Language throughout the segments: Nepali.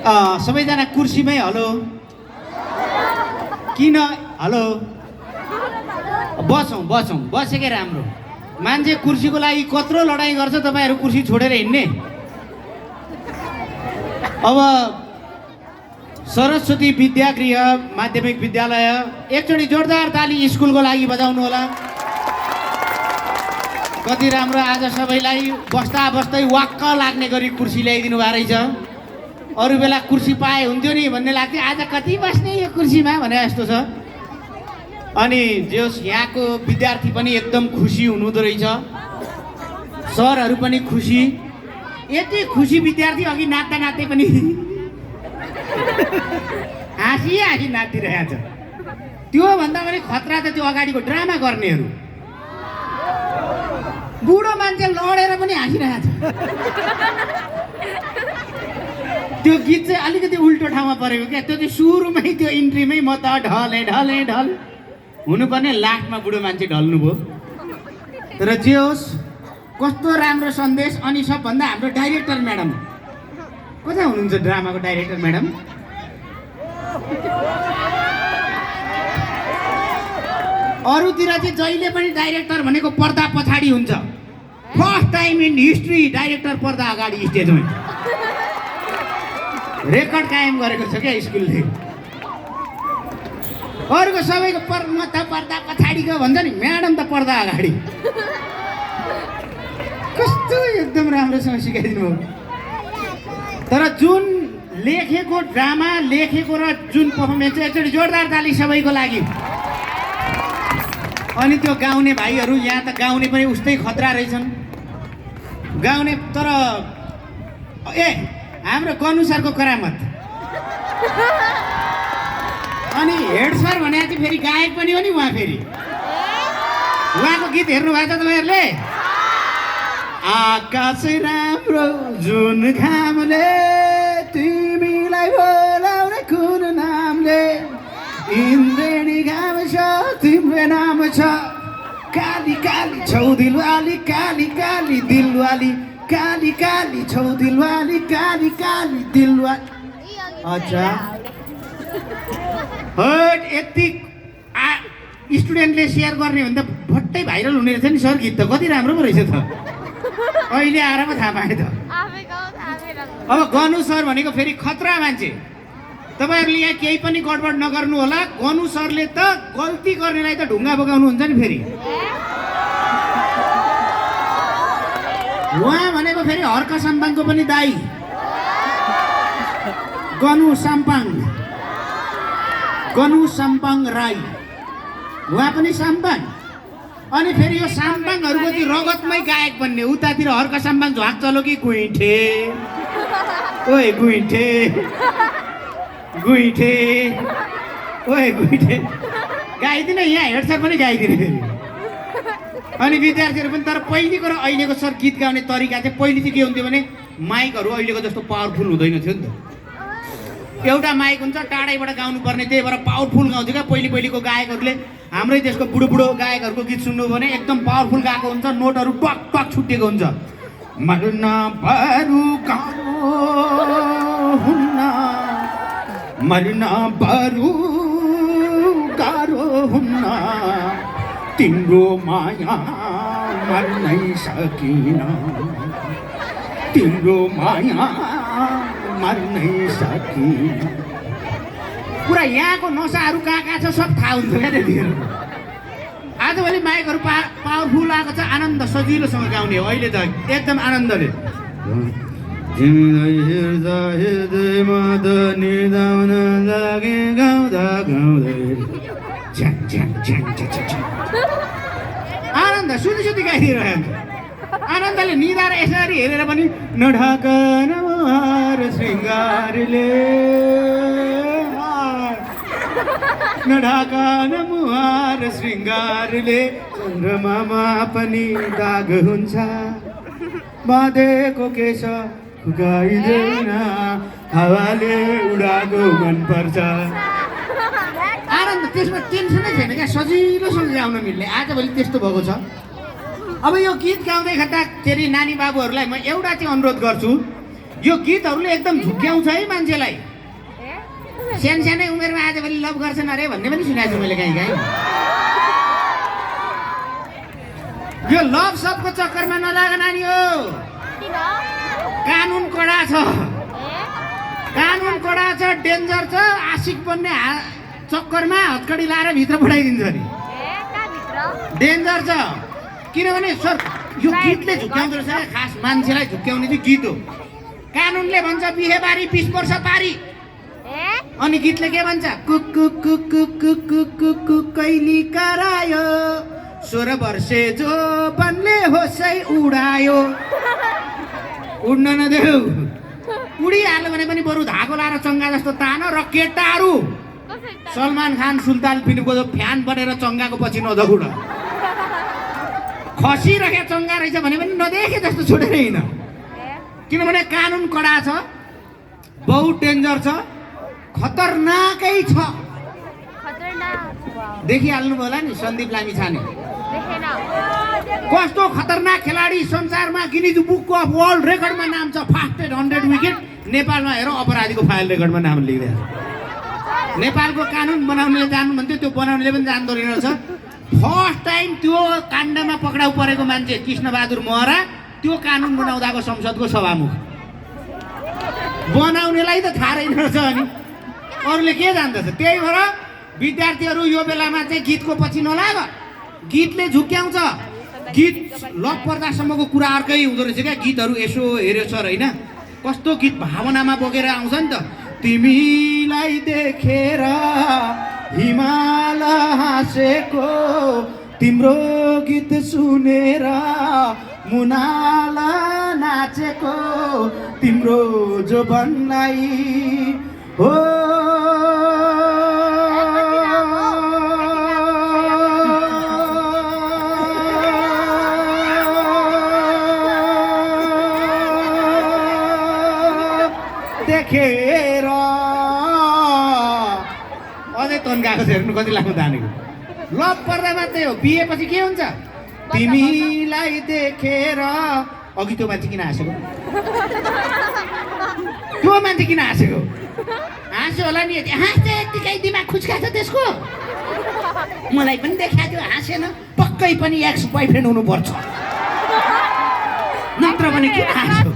सबैजना कुर्सीमै हलो किन हलो बसौँ बसौँ बसेकै राम्रो मान्छे कुर्सीको लागि कत्रो लडाइँ गर्छ तपाईँहरू कुर्सी छोडेर हिँड्ने अब सरस्वती विद्यागृह माध्यमिक विद्यालय एकचोटि जोरदार ताली स्कुलको लागि बजाउनु होला कति राम्रो आज सबैलाई बस्दा बस्दै वाक्क लाग्ने गरी कुर्सी ल्याइदिनु भएको रहेछ अरू बेला कुर्सी पाए हुन्थ्यो नि भन्ने लाग्थ्यो आज कति बस्ने यो कुर्सीमा भने जस्तो छ अनि जोस् यहाँको विद्यार्थी पनि एकदम खुसी हुनुहुँदो रहेछ सरहरू पनि खुसी यति खुसी विद्यार्थी अघि नाच्दा नाच्दै पनि हाँसी हाँसी नाचिरहेको छ त्योभन्दा पनि खतरा त त्यो अगाडिको ड्रामा गर्नेहरू बुढो मान्छे लडेर पनि हाँसिरहेको छ त्यो गीत चाहिँ अलिकति उल्टो ठाउँमा परेको क्या त्यो चाहिँ सुरुमै त्यो इन्ट्रीमै म त ढले ढले ढल हुनुपर्ने लास्टमा बुढो मान्छे ढल्नुभयो तर जे होस् कस्तो राम्रो सन्देश अनि सबभन्दा हाम्रो डाइरेक्टर म्याडम कता हुनुहुन्छ ड्रामाको डाइरेक्टर म्याडम अरूतिर चाहिँ जहिले पनि डाइरेक्टर भनेको पर्दा पछाडि हुन्छ first time in history director पर्दा अगाडि स्टेजमा रेकर्ड कायम गरेको छ क्या स्कुलले अरूको सबैको म त पर्दा पछाडिको भन्छ नि म्याडम त पर्दा अगाडि कस्तो एकदम राम्रोसँग सिकाइदिनु हो तर जुन लेखेको ड्रामा लेखेको र जुन पर्फर्मेन्स एकचोटि जोरदार ताली सबैको लागि अनि त्यो गाउने भाइहरू यहाँ त गाउने पनि उस्तै खतरा रहेछन् गाउने तर हाम्रो गनु सरको करामत अनि हेड सर भने चाहिँ फेरि गायक पनि हो नि उहाँ फेरि उहाँको गीत हेर्नु भएको छ तपाईँहरूले आकाश राम्रो जुन घामले तिमीलाई बोलाउने कुन नामले इन्द्रेणी घाम छ तिम्रो नाम छ काली काली छौ दिलवाली काली काली दिलवाली काली काली छौ दिलवाली काली काली दिलवाली अच्छा हट यति स्टुडेन्टले सेयर गर्ने भने त भट्टै भाइरल हुने रहेछ नि सर गीत त कति राम्रो पो रहेछ त अहिले आएर पो थाहा पाएँ त अब गनु सर भनेको फेरि खतरा मान्छे तपाईँहरूले यहाँ केही पनि गडबड नगर्नु होला गनु सरले त गल्ती गर्नेलाई त ढुङ्गा बोकाउनु हुन्छ नि फेरि उहाँ भनेको फेरि हर्क साम्पाङको पनि दाई गनु साम्पाङ राई उहाँ पनि साम्पाङ अनि फेरि यो साम्पाङहरूको चाहिँ रगतमै गायक बन्ने उतातिर हर्क साम्पाङ झ्वाक चलो कि गुइठे ओए गुइठे गुइठे ओए गुइठे गाइदिन यहाँ हेड सर पनि गाइदिने फेरि अनि विद्यार्थीहरू पनि तर पहिलेको र अहिलेको सर गीत गाउने तरिका चाहिँ पहिले चाहिँ के हुन्थ्यो भने माइकहरू अहिलेको जस्तो पावरफुल हुँदैन थियो नि त एउटा माइक हुन्छ टाढैबाट गाउनु पर्ने त्यही भएर पावरफुल गाउँथ्यो क्या पहिलेको गायकहरूले हाम्रै देशको बुढो बुढो गायकहरूको गीत सुन्नु भने एकदम पावरफुल गाएको हुन्छ नोटहरू टक टक छुट्टिएको हुन्छ मर्न बरु गाह्रो हुन्न तिम्रो माया मर्नै सकिन तिम्रो माया मर्नै सकिन पुरा यहाँको नसाहरू कहाँ छ सब थाहा हुन्छ क्या त्यतिखेर आजभोलि माइकहरू पावरफुल आएको छ आनन्द सजिलोसँग गाउने हो अहिले त एकदम आनन्दले तिमीलाई हेर्दा हेर्दैमा त निदाउन लागे गाउँदा गाउँदै आनन्द सुधी गाइदिइरहन्छ आनन्दले निधाएर यसरी हेरेर पनि नढाकन मुहार श्रृङ्गारले नढाकन मुहार श्रृङ्गारले चन्द्रमामा पनि दाग हुन्छ बाँधेको केश फुकाइदेन हावाले उडाएको मनपर्छ आनन्द त्यसमा टेन्सनै छैन क्या सजिलोसँग गाउन मिल्ने आजभोलि त्यस्तो भएको छ अब यो गीत गाउँदै गर्दाखेरि नानी बाबुहरूलाई म एउटा चाहिँ अनुरोध गर्छु यो गीतहरूले एकदम झुक्क्याउँछ है मान्छेलाई। सानै उमेरमा आजभोलि लभ गर्छन् अरे भन्ने पनि सुनेको छु मैले कहीँ कहीँ। यो लभ सबको चक्करमा नलाग नानी हो। कानुन कडा छ, कानुन कडा छ, डेन्जर छ। आशिक बन्ने चक्करमा हत्कडी लाएर भित्र पठाइदिन्छ नि। डेन्जर छ किनभने सर यो गीतले झुक्क्याउँदो रहेछ। खास मान्छेलाई झुक्क्याउने चाहिँ गीत हो। कानुनले भन्छ बिहेबारी 20 वर्ष पारी, अनि गीतले के भन्छ कुकु कुकु कुकु कुकु कैली करायो 16 वर्षे जो बनले होसै उडायो। उड्न नदेऊ, उडिहाल्यो भने पनि बरु धागो लाएर चङ्गा जस्तो तान। र केटाहरू सलमान खान सुल्तान फिल्मको फ्यान बनेर चङ्गाको पछि नदौड। खसिरहे चङ्गा रहेछ भने पनि नदेखे जस्तो छोडेर हिँड, किनभने कानुन कडा छ, बहुत डेन्जर छ, खतरनाकै छ। देखिहाल्नु होला नि सन्दीप लामिछाने कस्तो खतरनाक खेलाडी। संसारमा गिनिज बुक अफ वर्ल्ड रेकर्डमा नाम छ। Fastest 100 wicket. नेपालमा हेर अपराधीको फाइल रेकर्डमा नाम लेखिरहेको छ। नेपालको कानुन बनाउनेले जान्नु भन्थ्यो, त्यो बनाउनेले पनि जान्दो रहेछ। फर्स्ट टाइम त्यो काण्डमा पक्राउ परेको मान्छे कृष्णबहादुर महरा, त्यो कानुन बनाउँदाको संसदको सभामुख। बनाउनेलाई त थाहा रहेछ, अनि अरूले के जान्दछ। त्यही भएर विद्यार्थीहरू यो बेलामा चाहिँ गीतको पछि नलाग। गीतले झुक्क्याउँछ। गीत लभ पर्दासम्मको कुरा अर्कै हुँदो रहेछ क्या। गीतहरू यसो हेऱ्यो सर होइन, कस्तो गीत भावनामा बोकेर आउँछ नि त। तिमीलाई देखेर हिमाल हाँसेको, तिम्रो गीत सुनेर मुनाल नाचेको, तिम्रो जोबनलाई हो देखेर अझै तन्काएको छ। हेर्नु कति लामो तानेको। लभ पर्दामा त्यही हो। बिहे पछि के हुन्छ? तिमीलाई देखेर। अघि त्यो मान्छे किन हाँसेको? त्यो मान्छे किन हाँसेको? हाँस्यो होला नि। हाँस्दै यत्तिकै दिमाग खुच्का छ त्यसको। मलाई पनि देखाएको थियो, हाँसेन। पक्कै पनि एक्स बोयफ्रेन्ड हुनुपर्छ, नत्र भने किन हाँस्यो?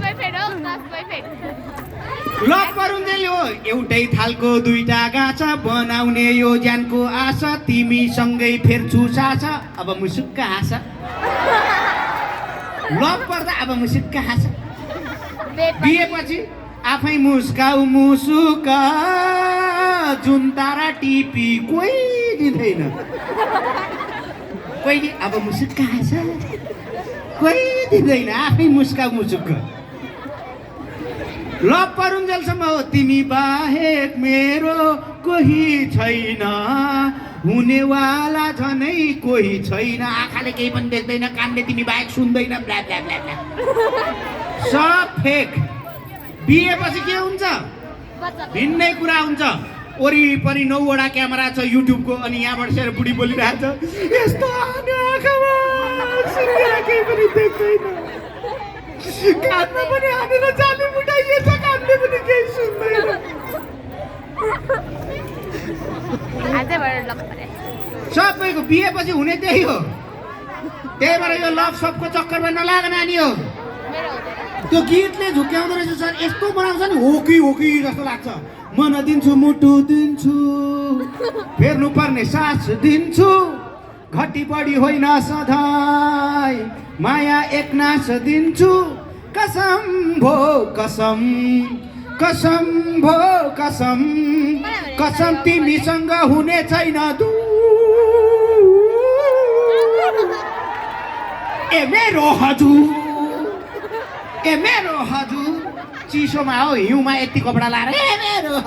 लभ परुन्जेल हो। एउटै थालको दुईटा गाछा बनाउने यो ज्यानको आशा, तिमीसँगै फेर्छु सास। अब मुसुक्क हाँस। लभ पर्दा अब मुसुक्क हाँस। बिहेपछि आफै मुस्काउ मुसुक, जुन तारा टिपी कोही दिँदैन। कोही अब मुसुक्क हाँस, कोही दिँदैन। आफै मुस्काउ मुसुक्क। लभ परुन्जेलसम्म हो। तिमी बाहेक मेरो कोही छैन, हुनेवाला झनै कोही छैन। आँखाले केही पनि देख्दैन, कानले तिमी बाहेक सुन्दैन, ब्ला ब्ला ब्ला ब्ला। सब फेक। बिहेपछि के हुन्छ? भिन्नै कुरा हुन्छ। वरिपरि 9 वटा क्यामेरा छ युट्युबको, अनि यहाँबाट सेर बुढी बोलिरहेको छ। यस्तो आँखामा केही पनि देख्दैन, कानमा पनि हानेर जाली मुटाइएछ, कानले पनि केही सुन्दैन। सबैको बिहेपछि हुने त्यही हो। त्यही भएर यो लभ सबको चक्करमा नलाग नानी हो। त्यो गीतले झुक्क्याउँदो रहेछ सर। यस्तो बनाउँछ नि हो कि जस्तो लाग्छ। मन दिन्छु, मुटु दिन्छु, फेर्नु पर्ने सास दिन्छु, घटी बढी होइन सधैँ, माया एकनास दिन्छु, कसम भो कसम, कसम भो कसम, कसम तिमीसँग हुने छैन ए मेरो हजुर, ए मेरो हजुर। चिसोमा हो, हिउँमा यति कपडा लाएर ए मेरो।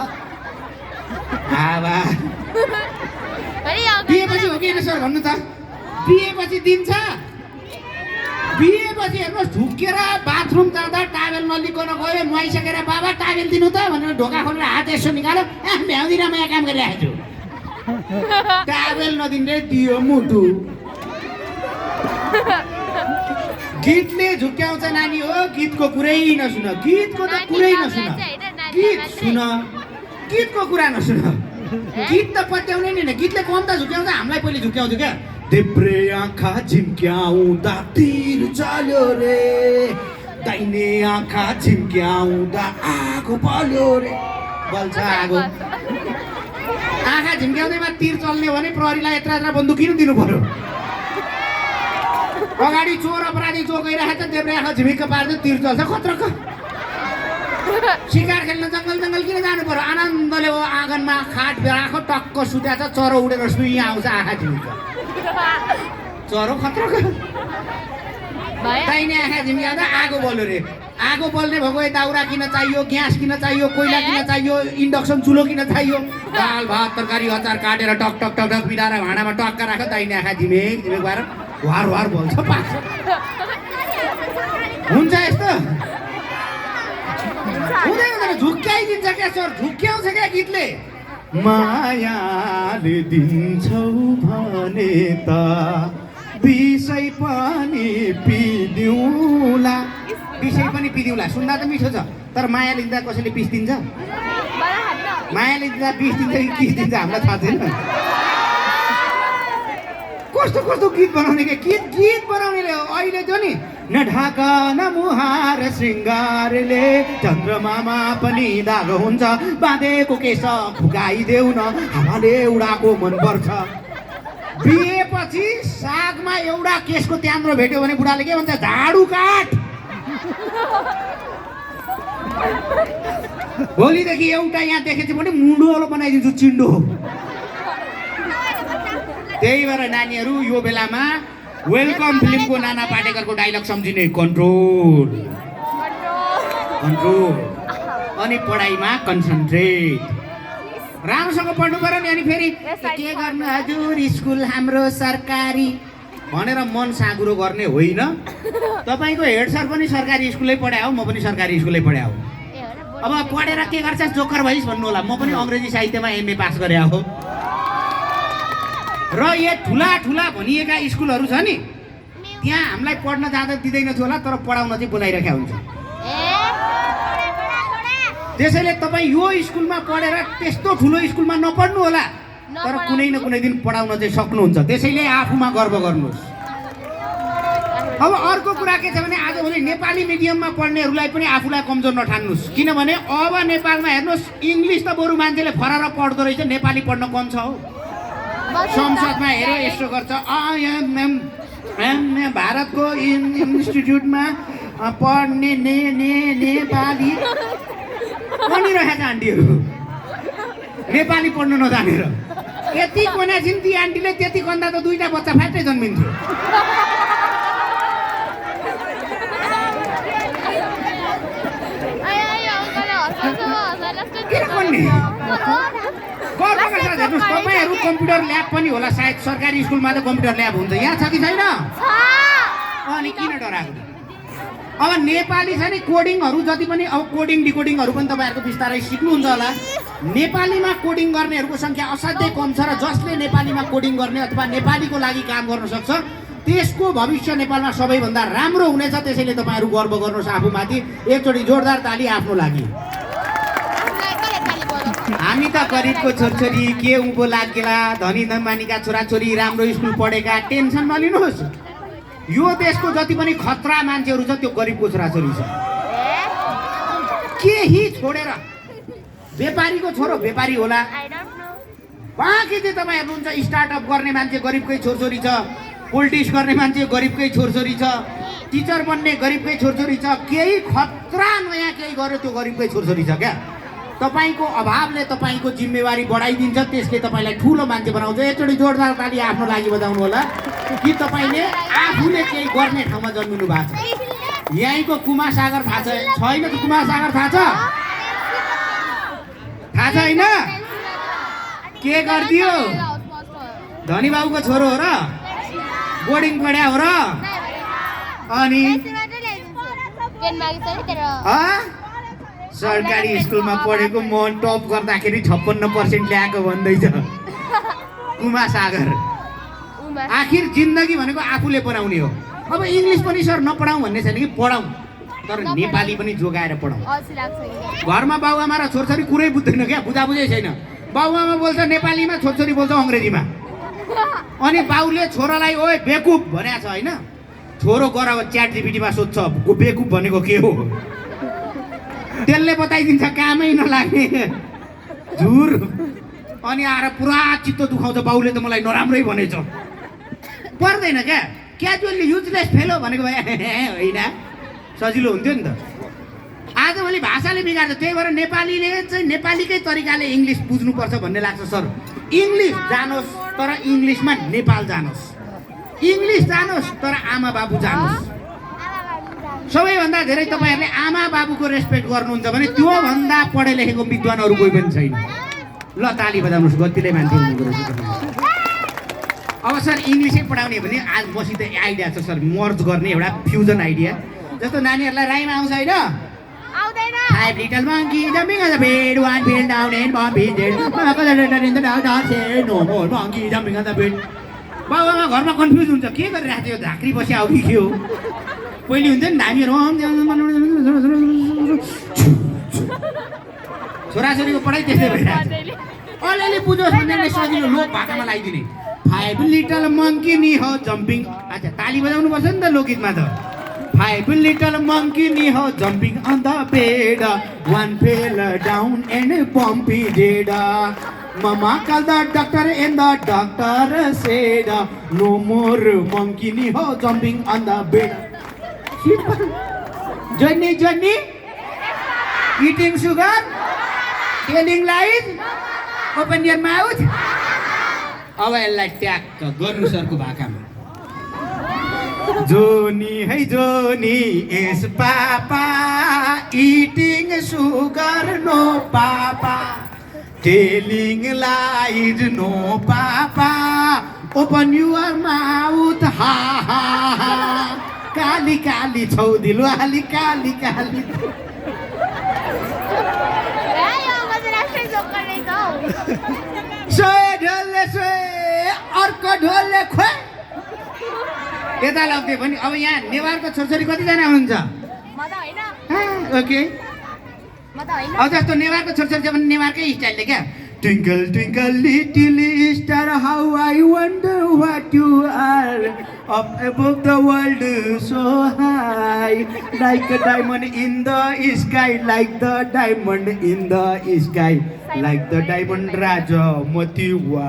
बिहेपछि हो कि सर भन्नु त? बिहेपछि दिन्छ। बिहेपछि हेर्नुहोस्, झुक्केर बाथरुम जाँदा टावेल नलिकन गयो, नुहाइसकेर बाबा टावेल दिनु त भनेर ढोका खोलेर हात यसो निकाल्यो। भ्याउँदिनँ, म यहाँ काम गरिरहेको छु। टावेल नदिँदै दियो मुटु। गीतले झुक्क्याउँछ नानी हो गीतको कुरै नसुन गीतको त कुरै नसुन गीत सुन गीतको कुरा नसुन गीत त पत्याउने नि गीतले कम त झुक्याउँछ हामीलाई पहिले झुक्याउँछ क्या देब्रे आँखा झिम्क्याउँदा तीर चल्यो रे दाहिने आँखा झिम्क्याउँदा आगो बल्यो रे बल्छ आगो आँखा झिम्क्याउँदैमा तीर चल्ने भने प्रहरीलाई यत्रा बन्दुक किन दिनु पर्यो अगाडि चोर अपराधी जो गइरहेको छ देब्रे आँखा झिमिक्क पार्दै तीर चल्छ खत्रक शिकार खेल्न जङ्गल जङ्गल किन जानु पर्यो आनन्दले आँगनमा खाट राखो टक्क सुत्या छ चरो उडेर सुई आउँछ आँखा झिमिक्क चरो खत्रक दाहिने आँखा झिम्क्याउँदा आगो बल्यो रे आगो बल्ने भएको दाउरा किन चाहियो ग्यास किन चाहियो कोइला किन चाहियो इन्डक्सन चुलो किन चाहियो दाल भात तरकारी अचार काटेर टक टक टक टक मिलाएर भाँडामा टक्क राख दाहिने आँखा झिमेक झिमेक भएर वार वार बोल्छ पाक्छ हुन्छ यस्तो हुँदैन झुक्क्याइदिन्छ क्या सर झुक्क्याउँछ क्या गीतले मायाले दिन्छौ भने त विषय पनि पिदिउँला विषय पनि पिदिउँला सुन्दा त मिठो छ तर मायाले दिँदा कसैले पिस दिन्छ मायाले दिँदा पिस दिन्छ कि किस दिन्छ हामीलाई थाहा छैन कस्तो कस्तो गीत बनाउने क्या गीत बनाउनेले अहिले त्यो नि न ढाका न मुहार श्रृङ्गारले चन्द्रमामा पनि दाग हुन्छ बाँधेको केस फुकाइदेऊ न हावाले उडाको मन पर्छ बिहेपछि सागमा एउटा केसको त्याम्रो भेट्यो भने बुढाले के भन्छ झाडु काट भोलिदेखि एउटा यहाँ देखेपछि पनि मुन्डोलो बनाइदिन्छु चिन्डो त्यही भएर नानीहरू यो बेलामा वेलकम फिल्मको नाना पाटेकरको डाइलग सम्झिने कन्ट्रोल कन्ट्रोल अनि पढाइमा कन्सन्ट्रेट राम्रोसँग पढ्नु पर्यो नि अनि फेरि के गर्नु हजुर स्कुल हाम्रो सरकारी भनेर मन साँगुरो गर्ने होइन तपाईँको हेड सर पनि सरकारी स्कुलै पढायो म पनि सरकारी स्कुलै पढायो अब पढेर के गर्छ जोकर भइस् भन्नु होला म पनि अङ्ग्रेजी साहित्यमा एमए पास गरे हो र यो ठुला ठुला भनिएका स्कुलहरू छ नि त्यहाँ हामीलाई पढ्न जाँदा दिँदैन थियो होला तर पढाउन चाहिँ बोलाइराखेका हुन्छ त्यसैले तपाईँ यो स्कुलमा पढेर त्यस्तो ठुलो स्कुलमा नपढ्नु होला तर कुनै न कुनै दिन पढाउन चाहिँ सक्नुहुन्छ त्यसैले आफूमा गर्व गर्नुहोस् अब अर्को कुरा के छ भने आजभोलि नेपाली मिडियममा पढ्नेहरूलाई पनि आफूलाई कमजोर नठान्नुहोस् किनभने अब नेपालमा हेर्नुहोस् इङ्ग्लिस त बरु मान्छेले फरार पढ्दो रहेछ नेपाली पढ्न कम छ हो संसदमा हेऱ्यो यस्तो गर्छ भारतको इन्स्टिट्युटमा पढ्ने नेपाली भनिरहेका आन्टीहरू नेपाली पढ्नु नजानेर यति कोना छिन् ती आन्टीले त्यति कन्दा त दुईटा बच्चा फ्याट्टै जन्मिन्थ्यो तपाईँहरू कम्प्युटर ल्याब पनि होला सायद सरकारी स्कुलमा त कम्प्युटर ल्याब हुन्छ यहाँ छ कि छैन अनि किन डराएको अब नेपाली छ नि कोडिङहरू जति पनि अब कोडिङ डिकोडिङहरू पनि तपाईँहरूको बिस्तारै सिक्नुहुन्छ होला नेपालीमा कोडिङ गर्नेहरूको सङ्ख्या असाध्यै कम छ र जसले नेपालीमा कोडिङ गर्ने अथवा नेपालीको लागि काम गर्न सक्छ त्यसको भविष्य नेपालमा सबैभन्दा राम्रो हुनेछ त्यसैले तपाईँहरू गर्व गर्नुहोस् आफूमाथि एकचोटि जोरदार ताली आफ्नो लागि हामी त गरिबको छोरछोरी के उँभो लागेला धनी धम्बानीका छोराछोरी राम्रो स्कुल पढेका टेन्सन नलिनुहोस् यो देशको जति पनि खतरा मान्छेहरू छ त्यो गरिबको छोराछोरी छ केही छोडेर व्यापारीको छोरो व्यापारी होला बाँकी चाहिँ तपाईँ हेर्नुहुन्छ स्टार्टअप गर्ने मान्छे गरिबकै छोरछोरी छ पोलिटिक्स गर्ने मान्छे गरिबकै छोरछोरी छ टिचर बन्ने गरिबकै छोरछोरी छ केही खतरा नयाँ केही गर्यो त्यो गरिबकै छोरछोरी छ क्या तपाईँको अभावले तपाईँको जिम्मेवारी बढाइदिन्छ त्यसले तपाईँलाई ठुलो मान्छे बनाउँछ एकचोटि जोरदार ताली आफ्नो लागि बजाउनु होला कि तपाईँले आफूले केही गर्ने ठाउँमा जन्मिनु भएको छ यहीँको कुमार सागर थाहा छैन त कुमार सागर थाहा छ होइन के गरिदियो धनी बाबुको छोरो हो र बोर्डिङ पढ्या हो र अनि सरकारी स्कुलमा पढेको म टप गर्दाखेरि 56% ल्याएको भन्दैछ कुमार सागर आखिर जिन्दगी भनेको आफूले बनाउने हो अब इङ्ग्लिस पनि सर नपढाउँ भन्ने छैन कि पढाउँ, तर नेपाली पनि जोगाएर पढाउँ। घरमा बाबुआमा र छोरछोरी कुरै बुझ्दैन क्या, बुझाइ छैन। बाबुआमा बोल्छ नेपालीमा, छोरछोरी बोल्छ अङ्ग्रेजीमा। अनि बाउले छोरालाई ओए बेकुब भनेको छ होइन, छोरो गर च्याट जिपिटीमा सोध्छ बेकुब भनेको के हो, त्यसले बताइदिन्छ, कामै नलाग्ने झुर। अनि आएर पुरा चित्त दुखाउँछ, बाउले त मलाई नराम्रै भनेछ। पर्दैन क्या, क्याजुअली युजलेस फेलो भनेको भए होइन, सजिलो हुन्थ्यो नि त। आज मैले भाषाले बिगार्छ, त्यही भएर नेपालीले चाहिँ नेपालीकै तरिकाले इङ्ग्लिस बुझ्नुपर्छ भन्ने लाग्छ सर। इङ्ग्लिस जानुहोस् तर इङ्ग्लिसमा नेपाल जानुहोस्, इङ्ग्लिस जानुहोस् तर आमा बाबु जानुहोस्। सबैभन्दा धेरै तपाईँहरूले आमा बाबुको रेस्पेक्ट गर्नुहुन्छ भने त्योभन्दा पढे लेखेको विद्वान अरू कोही पनि छैन। ल ताली बजाउनुहोस्, गतिले मान्छे हुनुको रहेछ। अब सर इङ्ग्लिसै पढाउने भने आज मसित आइडिया छ सर, मर्ज गर्ने एउटा फ्युजन आइडिया। जस्तो नानीहरूलाई राइम आउँछ होइन, Five little monkey jumping on the bed, one fell down and one pinned it. In the dark, said no more monkey jumping on the bed. बाबुआमा घरमा कन्फ्युज हुन्छ, के गरिरहेको थियो, झाँक्री बसी आऊ कि के हो। पहिले हुन्छ नि नानीहरू छोराछोरीको पढाइ त्यस्तै भइरहेको छ। अलिअलि बुझोस् भन्ने सजिलो लोक भाकामा लगाइदिने। फाइभ लिटल मङ्की नि हो जम्पिङ। अच्छा ताली बजाउनु पर्छ नि त लोकगीतमा त। Five little monkey ni ho jumping on the bed. One fell down and bumpy dead. Mama called the doctor and the doctor said, no more monkey ni ho jumping on the bed. Johnny, Johnny, eating sugar, telling lies, open your mouth. अब यसलाई ट्याक्क गर्नु सरको भाकामा। जोनी है जोनी इस पापा eating sugar no papa telling lies no papa open your mouth ha ha ha Kali Kali छौ दिलवाली काली काली। सोए ढोलले सोए अर्को ढोलले खोए यता लग्यो भने। अब यहाँ नेवारको छोरछोरी कतिजना हुनुहुन्छ? ओके, अब जस्तो नेवारको छोरछोरी छ भने नेवारकै स्टाइलले क्या। Twinkle twinkle little star how I wonder what you are up above the world so high like a diamond in the sky like the diamond in the sky like the diamond Raja Motiwa।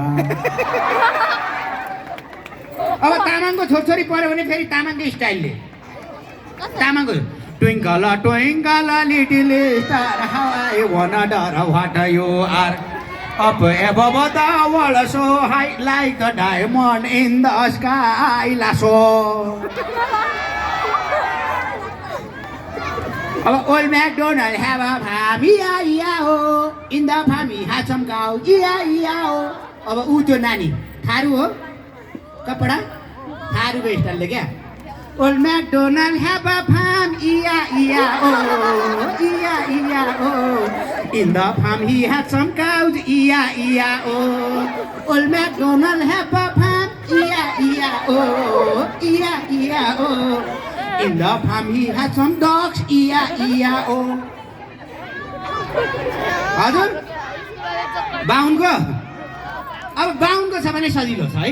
अब तामाङको छोरछोरी पऱ्यो भने फेरि तामाङकै स्टाइलले तामाङको twinkle twinkle little star how I wonder what you are up above the world so high like a diamond in the sky lasso। अब old MacDonald have a farm E-I-E-I-O in the farm he had some cow E-I-E-I-O। अब ऊ त्यो नानी थारू हो कपडा थारूको स्टाइलले क्या। Old MacDonald have a farm E-I-E-I-O E-I-E-I-O in the farm he had some cows E-I-E-I-O। Old MacDonald have a farm E-I-E-I-O E-I-E-I-O in the farm he had some dogs E-I-E-I-O। हजुर बाहुनको अब बाहुनको छ भने सजिलो छ है।